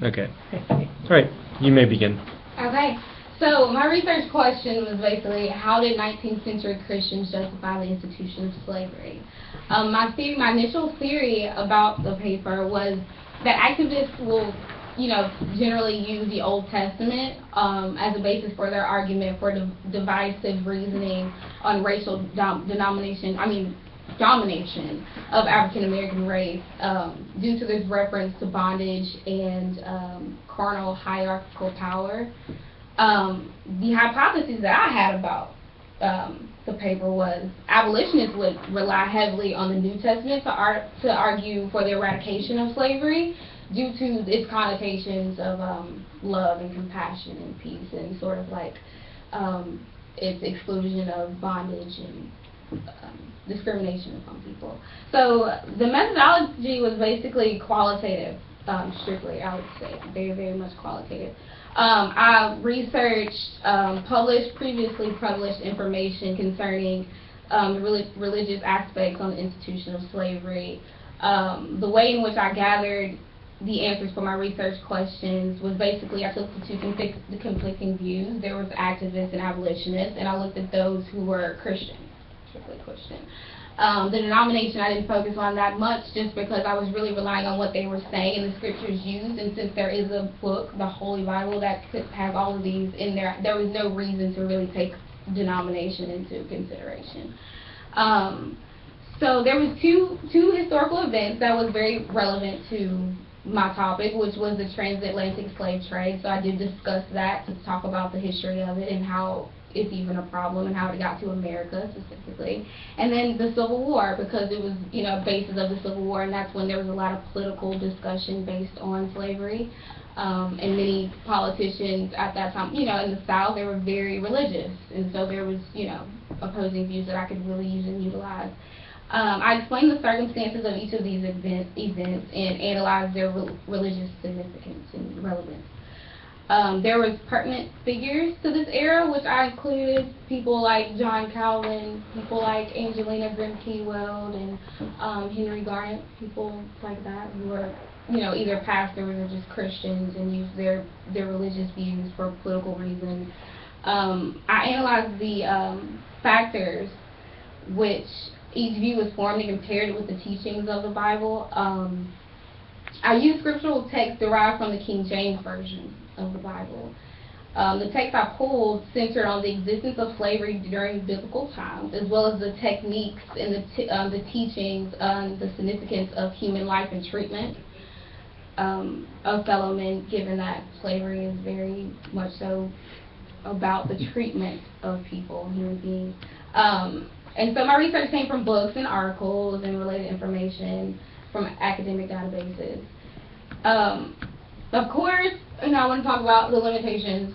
Okay. All right. You may begin. Okay. So my research question was basically, how did 19th century Christians justify the institution of slavery? My initial theory about the paper was that activists will, generally use the Old Testament as a basis for their argument for divisive reasoning on racial domination of African American race, due to this reference to bondage and carnal hierarchical power. The hypothesis that I had about the paper was abolitionists would rely heavily on the New Testament to argue for the eradication of slavery due to its connotations of love and compassion and peace, and sort of like its exclusion of bondage and discrimination upon people. So the methodology was basically qualitative, strictly, I would say, very, very much qualitative. I researched previously published information concerning religious aspects on the institution of slavery. The way in which I gathered the answers for my research questions was basically I took the two conflicting views. There was activists and abolitionists, and I looked at those who were Christian, strictly Christian. The denomination I didn't focus on that much, just because I was really relying on what they were saying and the scriptures used, and since there is a book, the Holy Bible, that could have all of these in there, there was no reason to really take denomination into consideration. So there was two historical events that was very relevant to my topic, which was the transatlantic slave trade. So I did discuss that to talk about the history of it and how it's even a problem and how it got to America specifically. And then the Civil War, because it was, basis of the Civil War, and that's when there was a lot of political discussion based on slavery. And many politicians at that time, in the South, they were very religious, and so there was, opposing views that I could really use and utilize. I explained the circumstances of each of these events and analyzed their religious significance and relevance. There was pertinent figures to this era, which I included people like John Calvin, people like Angelina Grimke Weld, and Henry Garnet, people like that who were, either pastors or just Christians and used their religious views for political reasons. I analyzed the factors which each view was formed and compared it with the teachings of the Bible. I used scriptural text derived from the King James Version of the Bible. The text I pulled centered on the existence of slavery during biblical times, as well as the techniques and the teachings on the significance of human life and treatment of fellow men, given that slavery is very much so about the treatment of people, human beings. And so my research came from books and articles and related information from academic databases. Of course, I want to talk about the limitations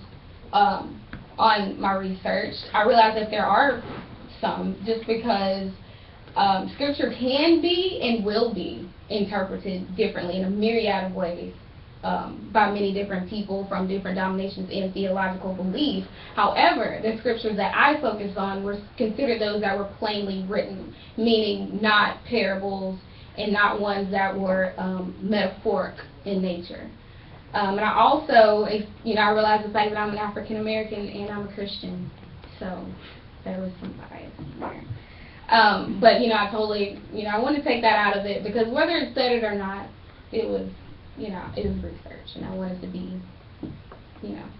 on my research. I realize that there are some, just because scripture can be and will be interpreted differently in a myriad of ways by many different people from different denominations and theological beliefs. However, the scriptures that I focused on were considered those that were plainly written, meaning not parables and not ones that were metaphoric in nature. And I also, I realized the fact that I'm an African American and I'm a Christian, so there was some bias there. But I totally, I want to take that out of it, because whether it said it or not, it was, it was research, and I wanted to be,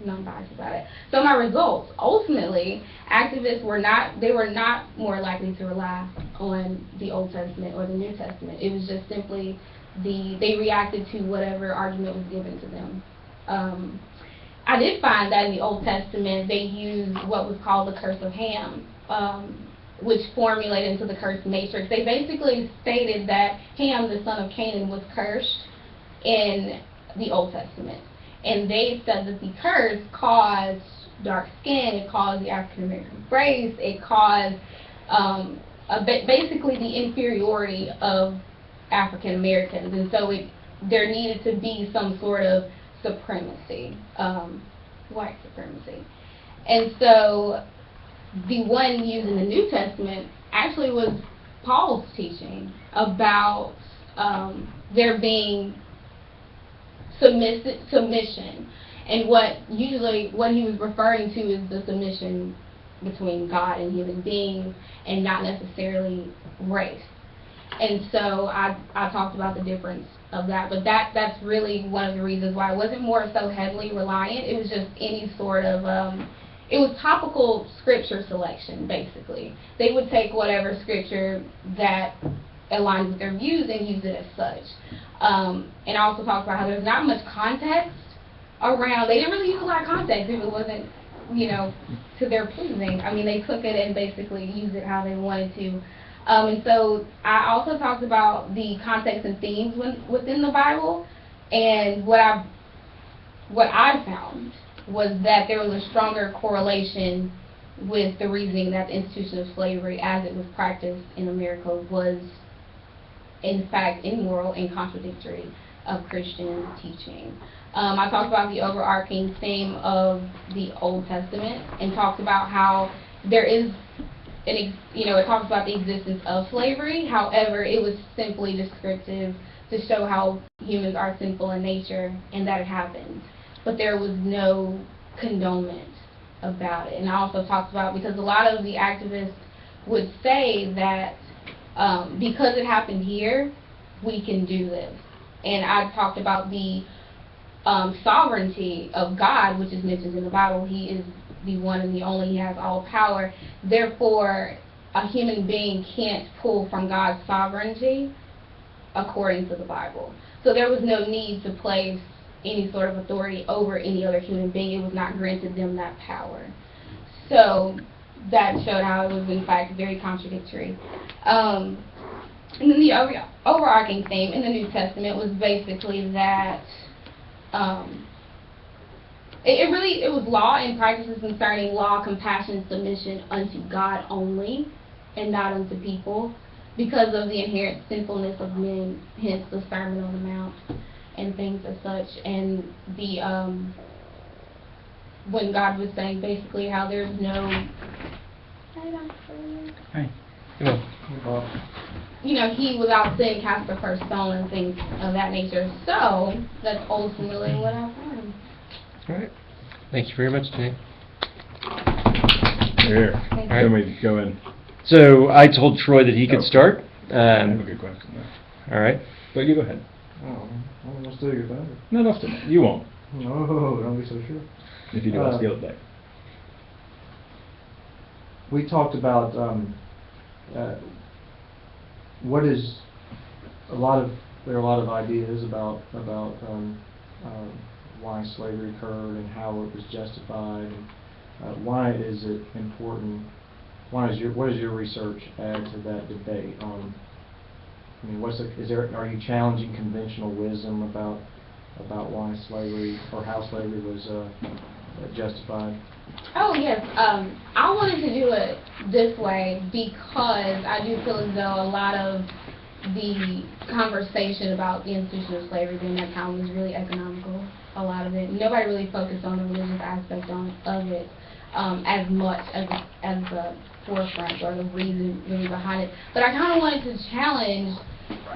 non-biased about it. So my results, ultimately, activists were not more likely to rely on the Old Testament or the New Testament. It was just simply they reacted to whatever argument was given to them. I did find that in the Old Testament, they used what was called the curse of Ham, which formulated into the curse matrix. They basically stated that Ham, the son of Canaan, was cursed in the Old Testament. And they said that the curse caused dark skin, it caused the African American race, it caused basically the inferiority of African Americans, and so there needed to be some sort of supremacy, white supremacy. And so the one used in the New Testament actually was Paul's teaching about there being submission. And what he was referring to is the submission between God and human beings, and not necessarily race. And so I talked about the difference of that, but that's really one of the reasons why it wasn't more so heavily reliant. It was just any sort of it was topical scripture selection, basically. They would take whatever scripture that aligned with their views and use it as such. And I also talked about how there's not much context around. They didn't really use a lot of context if it wasn't, you know, to their pleasing. I mean, they took it and basically used it how they wanted to. And so I also talked about the context and themes within the Bible, and what I found was that there was a stronger correlation with the reasoning that the institution of slavery as it was practiced in America was in fact immoral and contradictory of Christian teaching. I talked about the overarching theme of the Old Testament and talked about how there is it talks about the existence of slavery. However, it was simply descriptive to show how humans are sinful in nature and that it happens. But there was no condonement about it. And I also talked about, because a lot of the activists would say that because it happened here, we can do this. And I talked about the sovereignty of God, which is mentioned in the Bible. He is the one and the only. He has all power. Therefore, a human being can't pull from God's sovereignty according to the Bible. So there was no need to place any sort of authority over any other human being. It was not granted them that power. So that showed how it was in fact very contradictory. And then the overarching theme in the New Testament was basically that it was law and practices concerning law, compassion, submission unto God only, and not unto people, because of the inherent sinfulness of men, hence the Sermon on the Mount and things as such. And the when God was saying basically how there's no he without sin cast the first stone and things of that nature. So that's ultimately what I found. All right. Thank you very much, Janee. Here. Thank Let me go in. So I told Troy that he could start. I have a good question there. All right. But you go ahead. Oh, I'll steal your thunder. No, don't steal it. You won't. No, don't be so sure. If you do, I'll steal it back. We talked about what is there are a lot of ideas about why slavery occurred and how it was justified, and why is it important? What does your research add to that debate on? I mean, are you challenging conventional wisdom about why slavery or how slavery was justified? Oh yes, I wanted to do it this way because I do feel as though a lot of the conversation about the institution of slavery during that time was really economical. A lot of it, nobody really focused on the religious aspect of it as much as the forefront or the reason really behind it. But I kind of wanted to challenge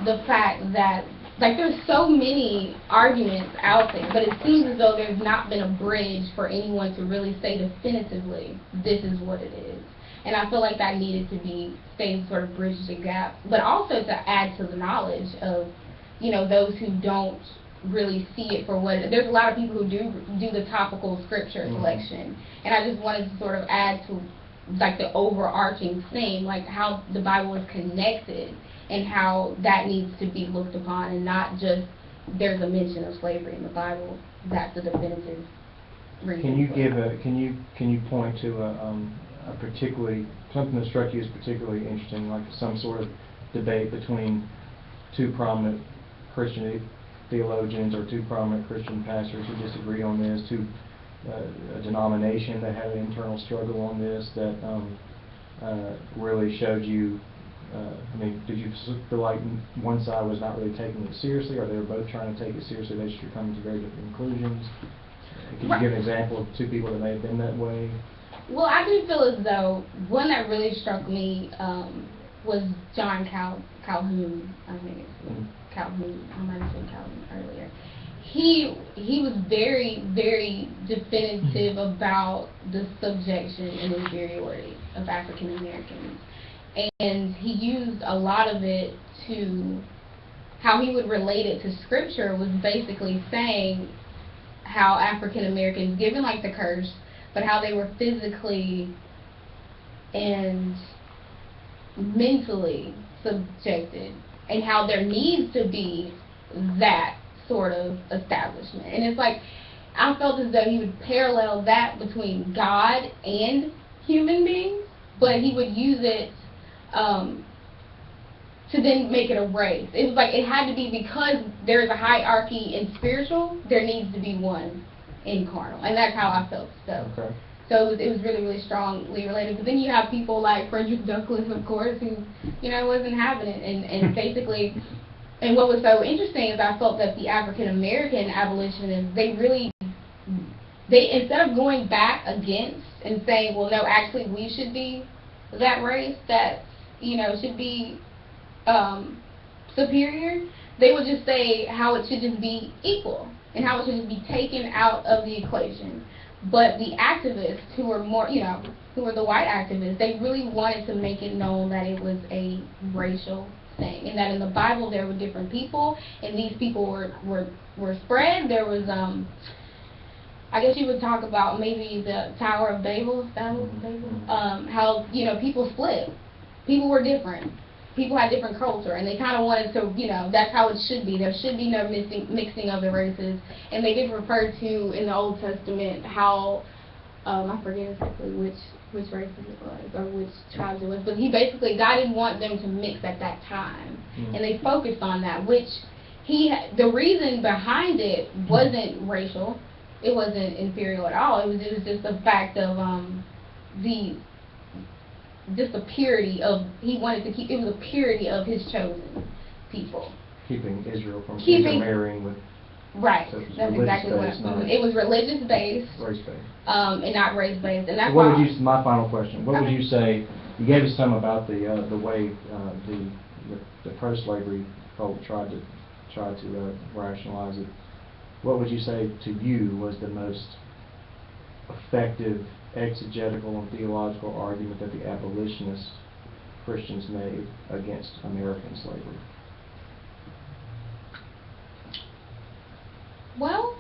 the fact that there's so many arguments out there, but it seems as though there's not been a bridge for anyone to really say definitively, this is what it is. And I feel like that needed to be stated, sort of bridge the gap, but also to add to the knowledge of, those who don't really see it for what it is. There's a lot of people who do the topical scripture selection, and I just wanted to sort of add to the overarching theme, how the Bible is connected and how that needs to be looked upon, and not just there's a mention of slavery in the Bible. That's a definitive reason. Can you point to a particularly something that struck you as particularly interesting, like some sort of debate between two prominent Christian theologians or two prominent Christian pastors who disagree on this, a denomination that had an internal struggle on this that really showed you? Did you feel like one side was not really taking it seriously, or they were both trying to take it seriously, they just were coming to very different conclusions? Can you give an example of two people that may have been that way? Well, I do feel as though one that really struck me was John Calhoun. I think it's Calhoun. I might have said Calhoun earlier. he was very, very definitive about the subjection and inferiority of African Americans. And he used a lot of it to, how he would relate it to scripture was basically saying how African Americans, given like the curse, but how they were physically and mentally subjected, and how there needs to be that sort of establishment. And it's like, I felt as though he would parallel that between God and human beings, but he would use it to then make it a race. It was like it had to be, because there is a hierarchy in spiritual, there needs to be one in carnal. And that's how I felt. Okay. So it was really, really strongly related. But then you have people like Frederick Douglass, of course, who, wasn't having it. And basically, and what was so interesting is I felt that the African American abolitionists, they instead of going back against and saying, well, no, actually we should be that race that, should be superior, they would just say how it should just be equal and how it should just be taken out of the equation. But the activists who were more, who were the white activists, they really wanted to make it known that it was a racial thing, and that in the Bible there were different people, and these people were spread. There was, I guess you would talk about maybe the Tower of Babel, how, people split. People were different. People had different culture, and they kind of wanted to, that's how it should be. There should be no mixing of the races. And they did refer to in the Old Testament how, I forget exactly which races it was or which tribes it was, but God didn't want them to mix at that time, and they focused on that. Which the reason behind it wasn't racial. It wasn't inferior at all. It was just the fact of the purity of, he wanted to keep, it was the purity of his chosen people. Keeping Israel from intermarrying with... Right, that's exactly what it was. Religious-based. Race-based. And not race-based. And that's so what would you, my final question, what would you say, you gave us some about the way the pro-slavery folk tried to rationalize it. What would you say to you was the most effective exegetical and theological argument that the abolitionist Christians made against American slavery? Well,